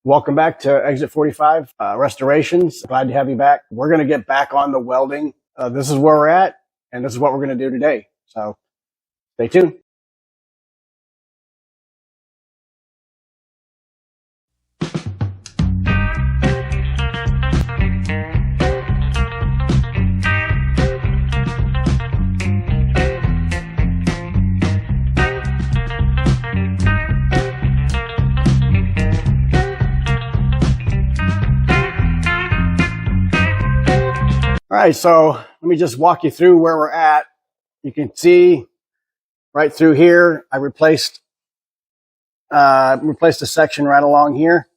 Welcome back to Exit 45 Restorations. Glad to have you back. We're going to get back on the welding. This is where we're at, and this is what we're going to do today. So stay tuned. All right, so let me just walk you through where we're at. You can see right through here, I replaced a section right along here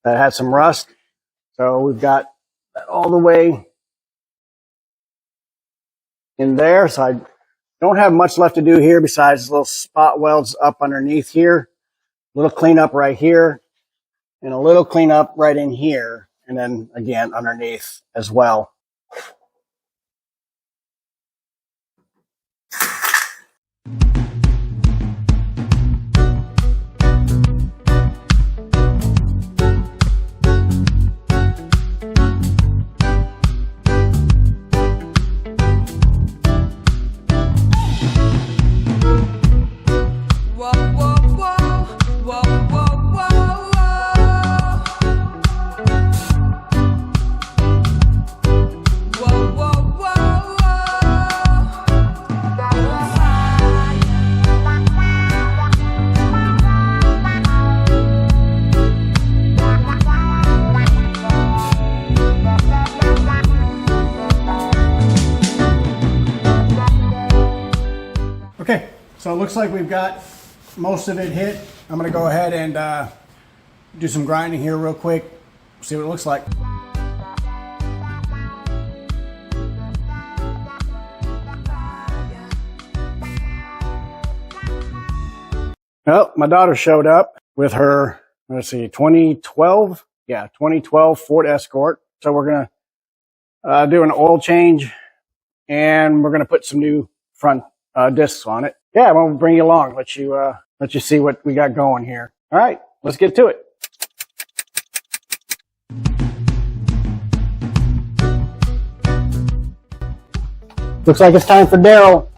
that had some rust. So we've got that all the way in there. So I don't have much left to do here besides little spot welds up underneath here, a little cleanup right here, and a little cleanup right in here. And then again, underneath as well. Okay, so it looks like we've got most of it hit. I'm going to go ahead and do some grinding here real quick, see what it looks like. Well, my daughter showed up with her, let's see, 2012? Yeah, 2012 Ford Escort. So we're going to do an oil change, and we're going to put some new front discs on it. Yeah, I'm gonna bring you along, let you see what we got going here. All right, let's get to it. Looks like it's time for Daryl.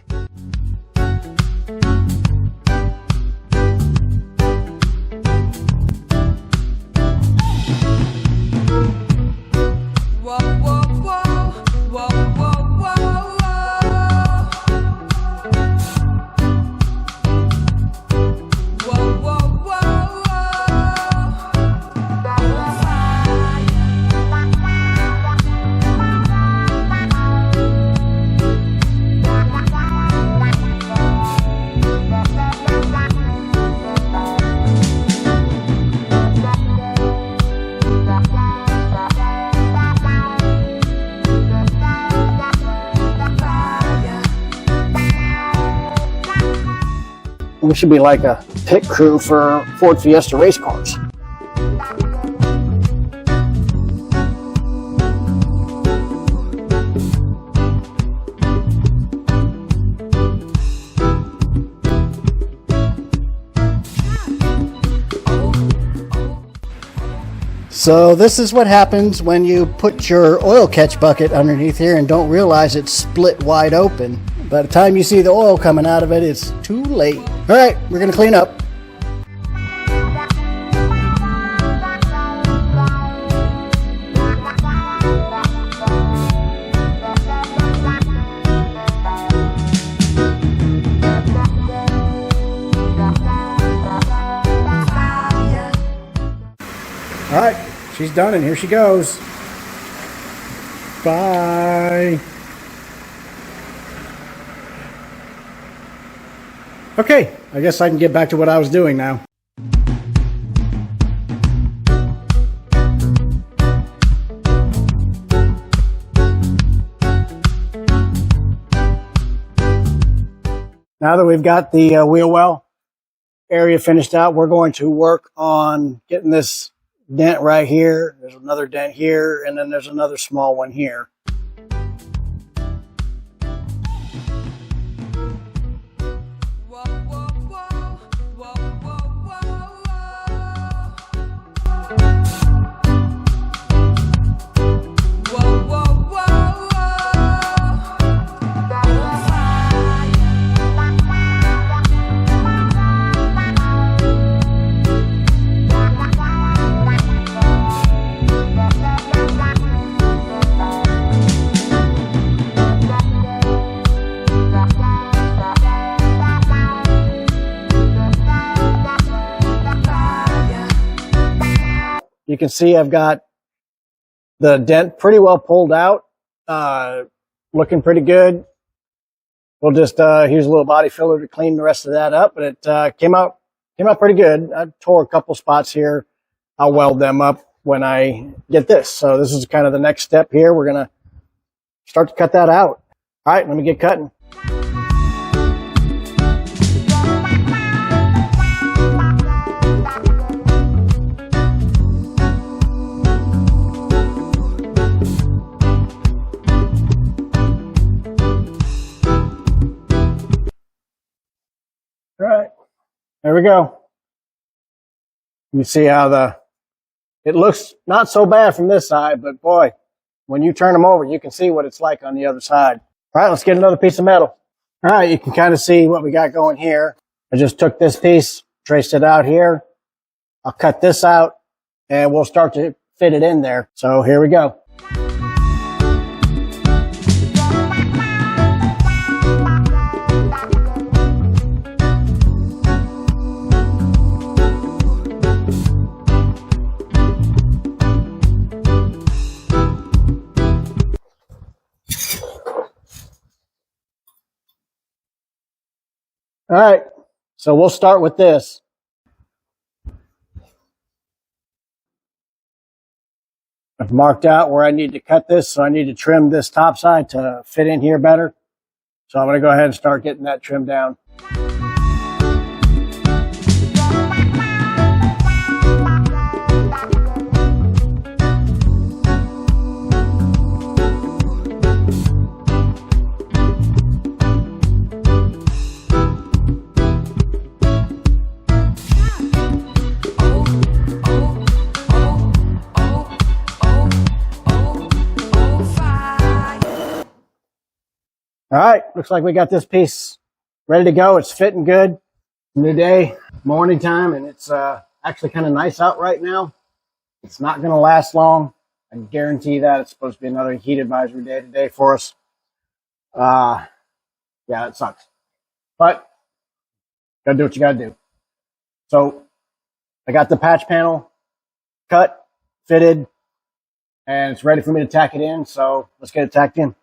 We should be like a pit crew for Ford Fiesta race cars. So this is what happens when you put your oil catch bucket underneath here and don't realize it's split wide open. By the time you see the oil coming out of it, it's too late. All right, we're going to clean up. All right, she's done, and here she goes. Bye. Okay, I guess I can get back to what I was doing now. Now that we've got the wheel well area finished out, we're going to work on getting this dent right here. There's another dent here, and then there's another small one here. You can see I've got the dent pretty well pulled out, looking pretty good. We'll just use a little body filler to clean the rest of that up, but it came out pretty good. I tore a couple spots here. I'll weld them up when I get this. So this is kind of the next step here. We're gonna start to cut that out. All right, let me get cutting. All right, there we go. You see how it looks not so bad from this side, but boy, when you turn them over, you can see what it's like on the other side. All right, let's get another piece of metal. All right, you can kind of see what we got going here. I just took this piece, traced it out here. I'll cut this out, and we'll start to fit it in there. So here we go. All right, so we'll start with this. I've marked out where I need to cut this, so I need to trim this top side to fit in here better. So I'm going to go ahead and start getting that trimmed down. All right, looks like we got this piece ready to go. It's fitting good. New day, morning time, and it's actually kind of nice out right now. It's not going to last long. I can guarantee that. It's supposed to be another heat advisory day today for us. Yeah, it sucks. But gotta do what you gotta do. So I got the patch panel cut, fitted, and it's ready for me to tack it in. So let's get it tacked in.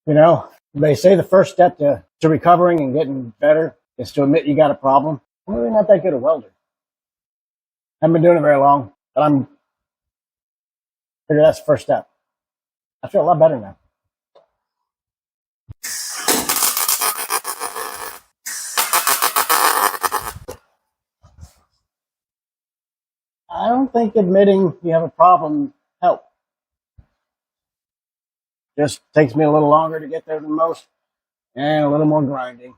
You know, they say the first step to recovering and getting better is to admit you got a problem. I'm really not that good a welder. I haven't been doing it very long, but I figure that's the first step. I feel a lot better now. I don't think admitting you have a problem helps. Just takes me a little longer to get there than most, and a little more grinding.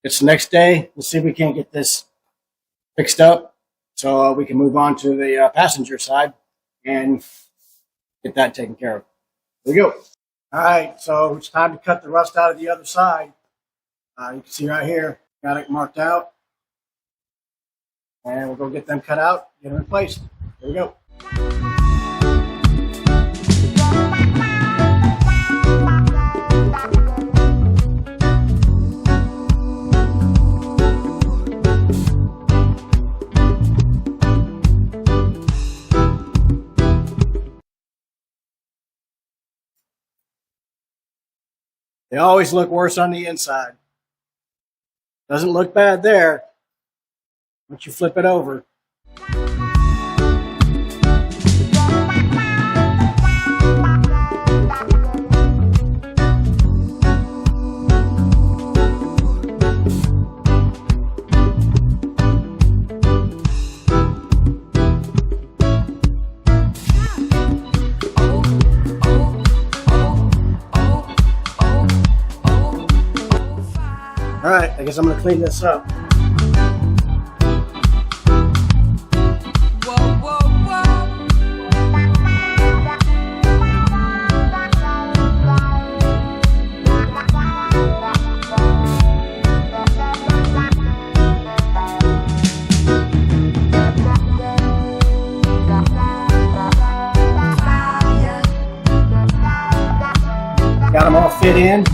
It's the next day. Let's see if we can't get this fixed up so we can move on to the passenger side and get that taken care of. Here we go. All right, so it's time to cut the rust out of the other side. You can see right here, got it marked out. And we'll go get them cut out, get them replaced. Here we go. They always look worse on the inside. Doesn't look bad there. Once you flip it over. All right, I guess I'm going to clean this up. fit in.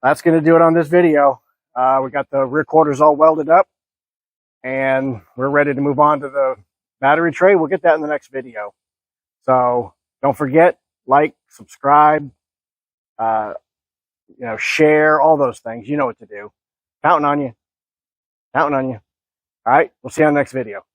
That's going to do it on this video. We got the rear quarters all welded up, and we're ready to move on to the battery tray. We'll get that in the next video. So don't forget, like, subscribe, share, all those things. You know what to do. Counting on you. Counting on you. All right. We'll see you on the next video.